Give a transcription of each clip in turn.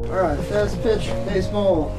Alright, fast pitch, baseball.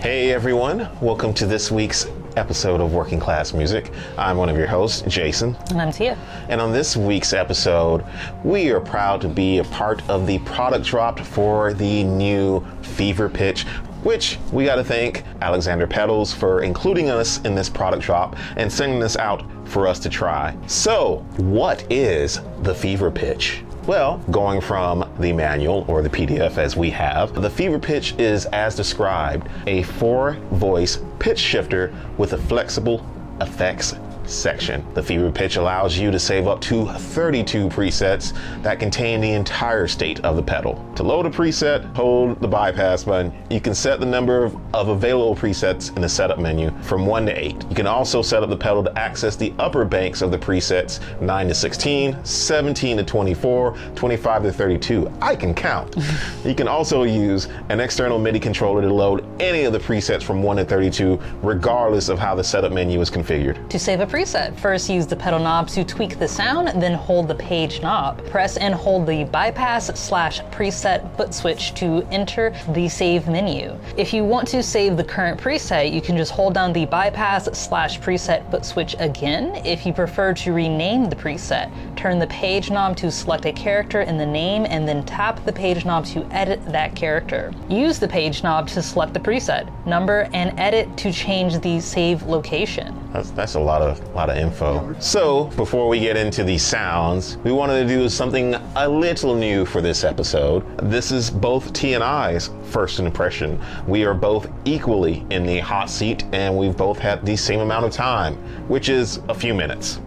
Hey everyone, welcome to this week's episode of Working Class Music. I'm one of your hosts, Jason. And I'm Tia. And on this week's episode, we are proud to be a part of the product drop for the new Fever Pitch, which we got to thank Alexander Pedals for including us in this product drop and sending this out for us to try. So, what is the Fever Pitch? Well, going from the manual or the PDF as we have, the Fever Pitch is, as described, a 4-voice pitch shifter with a flexible effects section. The Fever Pitch allows you to save up to 32 presets that contain the entire state of the pedal. To load a preset, hold the bypass button. You can set the number of available presets in the setup menu from 1 to 8. You can also set up the pedal to access the upper banks of the presets 9 to 16, 17 to 24, 25 to 32. I can count. You can also use an external MIDI controller to load any of the presets from 1 to 32, regardless of how the setup menu is configured. To save a preset, first use the pedal knob to tweak the sound, then hold the page knob. Press and hold the bypass/preset foot switch to enter the save menu. If you want to save the current preset, you can just hold down the bypass/preset foot switch again. If you prefer to rename the preset, turn the page knob to select a character in the name and then tap the page knob to edit that character. Use the page knob to select the preset, number, and edit to change the save location. That's a lot of info. So before we get into the sounds, we wanted to do something a little new for this episode. This is both T and I's first impression. We are both equally in the hot seat and we've both had the same amount of time, which is a few minutes.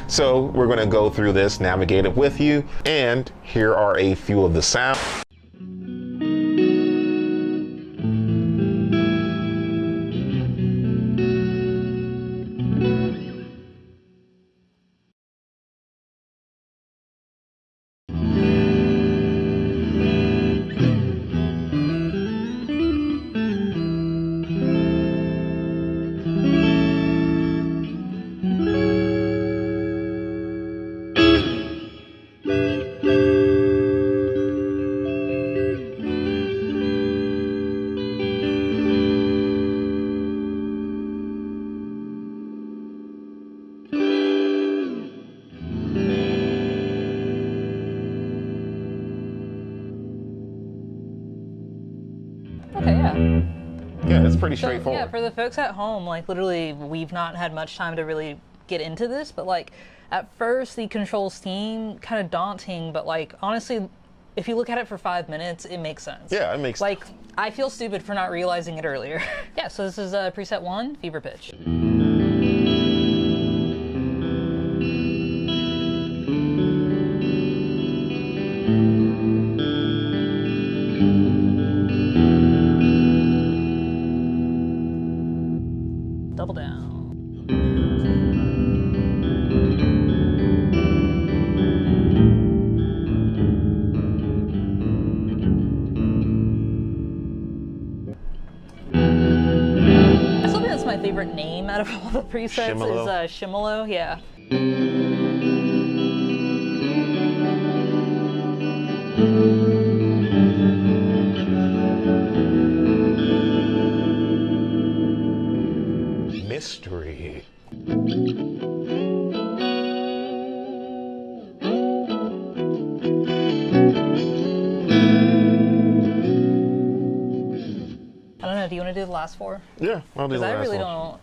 So we're going to go through this, navigate it with you, and here are a few of the sounds. Okay, yeah. Yeah, it's pretty So, straightforward. yeah, for the folks at home, like literally, we've not had much time to really get into this, but like at first the control scheme kind of daunting, but like honestly, if you look at it for 5 minutes, it makes sense. Yeah, it makes Like, I feel stupid for not realizing it earlier. Yeah, so this is preset 1, Fever Pitch. Double down. I still think that's my favorite name out of all the presets. Shimolo? Is Shimolo, yeah. Mystery. I don't know, do you want to do the last 4? Yeah, I'll do the Because I last really one. don't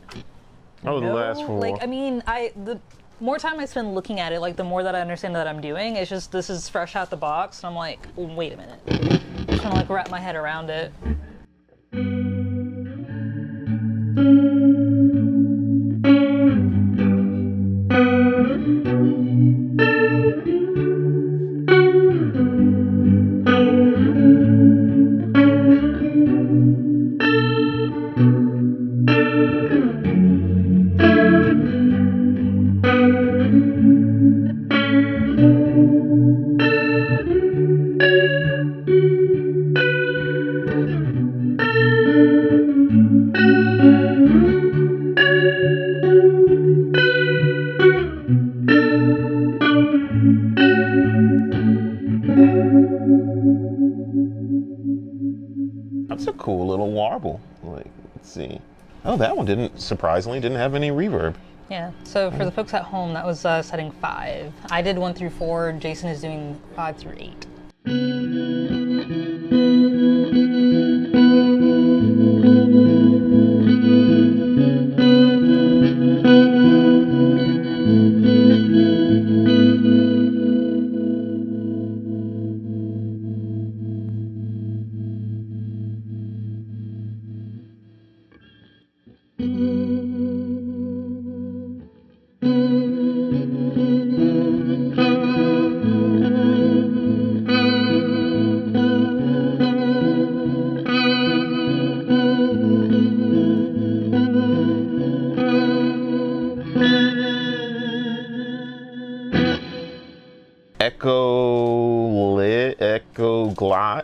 I'll do the last know. 4. Like, I mean, the more time I spend looking at it, like the more that I understand that I'm doing. It's just, this is fresh out the box, and I'm like, wait a minute. I'm trying to like wrap my head around it. that's a cool little warble. Like, let's see. Oh, that one surprisingly didn't have any reverb. Yeah, so for the folks at home, that was setting 5. I did 1 through 4. Jason is doing 5 through 8.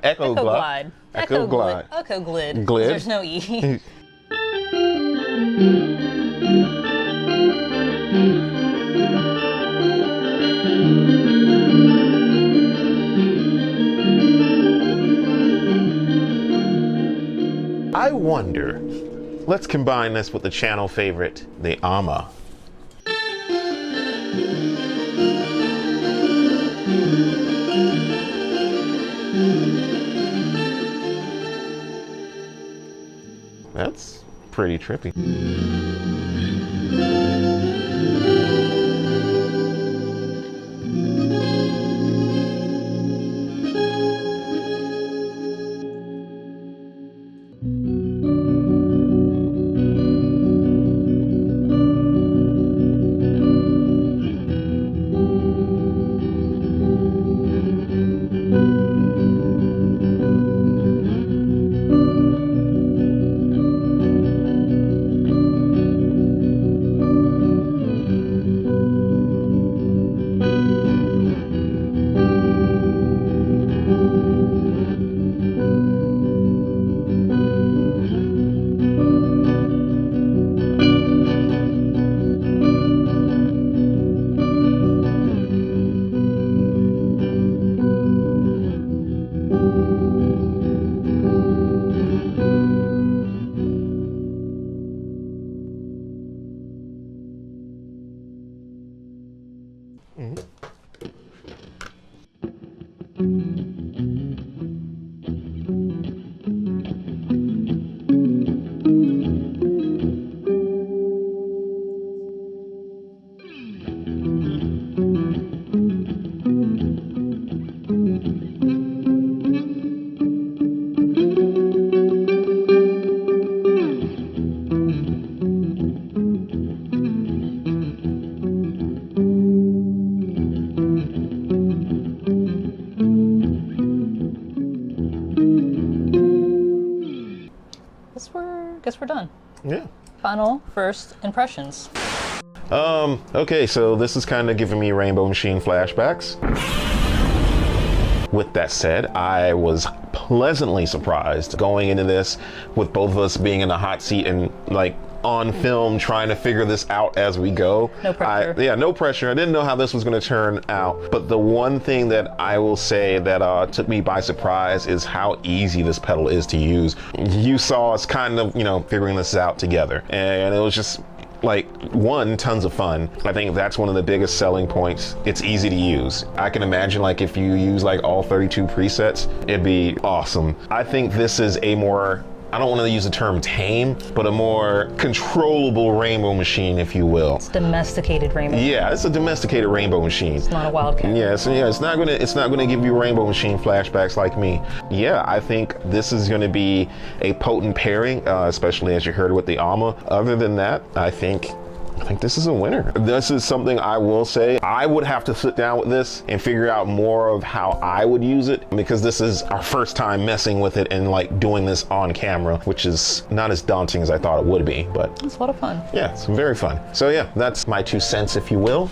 Echo Glide. Echo Glide. Glide? There's no E. I wonder, let's combine this with the channel favorite, the AMA. That's pretty trippy. Guess we're done. Yeah. Final first impressions. Okay, so this is kind of giving me Rainbow Machine flashbacks. With that said, I was pleasantly surprised going into this with both of us being in the hot seat and like on film trying to figure this out as we go. No pressure. No pressure. I didn't know how this was going to turn out, but the one thing that I will say that took me by surprise is how easy this pedal is to use. You saw us kind of, figuring this out together, and it was just like, tons of fun. I think that's one of the biggest selling points. It's easy to use. I can imagine like if you use like all 32 presets, it'd be awesome. I think this is a more, I don't want to use the term tame, but a more controllable Rainbow Machine, if you will. It's domesticated Rainbow. Yeah, it's a domesticated Rainbow Machine. It's not a wildcat. Yeah, it's not gonna give you Rainbow Machine flashbacks like me. Yeah, I think this is gonna be a potent pairing, especially as you heard with the AMA. Other than that, I think this is a winner. This is something I will say, I would have to sit down with this and figure out more of how I would use it, because this is our first time messing with it and like doing this on camera, which is not as daunting as I thought it would be, but it's a lot of fun. yeah, it's very fun. So yeah, that's my 2 cents, if you will.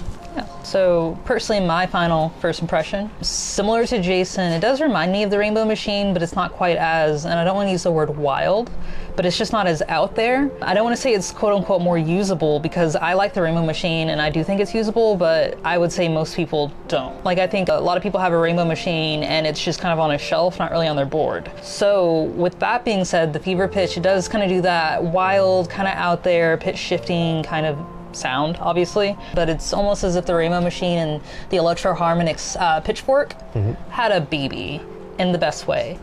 So personally, my final first impression, similar to Jason, it does remind me of the Rainbow Machine, but it's not quite as, and I don't want to use the word wild, but it's just not as out there. I don't want to say it's quote unquote more usable, because I like the Rainbow Machine and I do think it's usable, but I would say most people don't. Like, I think a lot of people have a Rainbow Machine and it's just kind of on a shelf, not really on their board. So with that being said, the Fever Pitch, it does kind of do that wild, kind of out there, pitch shifting kind of sound, obviously, but it's almost as if the Rainbow Machine and the Electro Harmonix Pitchfork had a baby in the best way.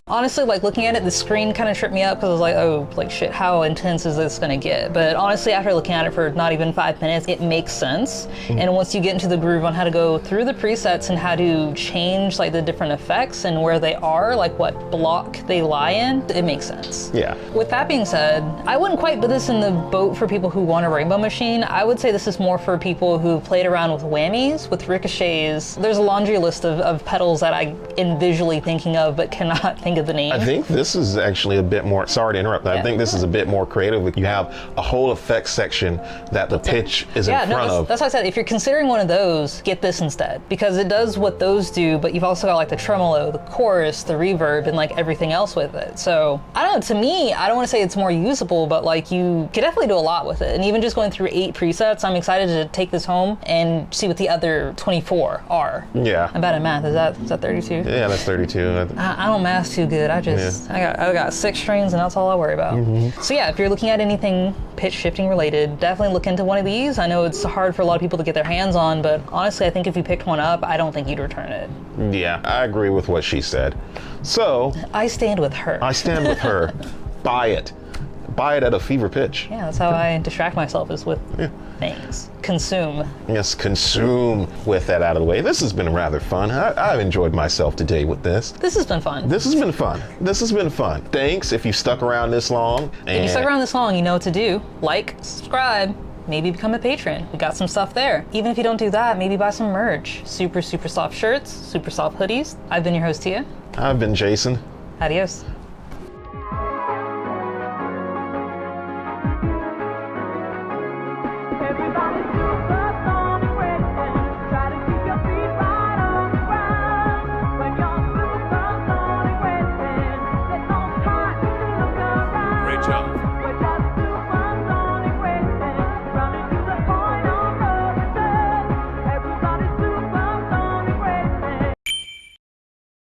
Honestly, like, looking at it, the screen kind of tripped me up because I was like, oh, like, shit, how intense is this gonna get? But honestly, after looking at it for not even 5 minutes, it makes sense. And once you get into the groove on how to go through the presets and how to change, like, the different effects and where they are, like what block they lie in, it makes sense. Yeah. With that being said, I wouldn't quite put this in the boat for people who want a Rainbow Machine. I would say this is more for people who played around with whammies, with ricochets. There's a laundry list of pedals that I am visually thinking of but cannot think of the name. I think this is actually a bit more, sorry to interrupt, I think this is a bit more creative. You have a whole effects section that the pitch is in front of. That's why I said, if you're considering one of those, get this instead, because it does what those do, but you've also got like the tremolo, the chorus, the reverb, and like everything else with it. So I don't know, to me, I don't want to say it's more usable, but like you could definitely do a lot with it. And even just going through 8 presets, I'm excited to take this home and see what the other 24 are. Yeah. I'm bad at math. Is that 32? Yeah, that's 32. I don't math too good. I got 6 strings and that's all I worry about. So yeah, if you're looking at anything pitch shifting related, definitely look into one of these. I know it's hard for a lot of people to get their hands on, but honestly, I think if you picked one up, I don't think you'd return it. Yeah, I agree with what she said. So I stand with her. I stand with her. Buy it. Buy it at a fever pitch. Yeah, that's how I distract myself, is with things. Consume. Yes, consume with that out of the way. This has been rather fun. I've enjoyed myself today with this. This has been fun. This has been fun. This has been fun. Thanks if you stuck around this long. If you stuck around this long, you know what to do. Like, subscribe, maybe become a patron. We got some stuff there. Even if you don't do that, maybe buy some merch. Super, super soft shirts, super soft hoodies. I've been your host, Tia. I've been Jason. Adios.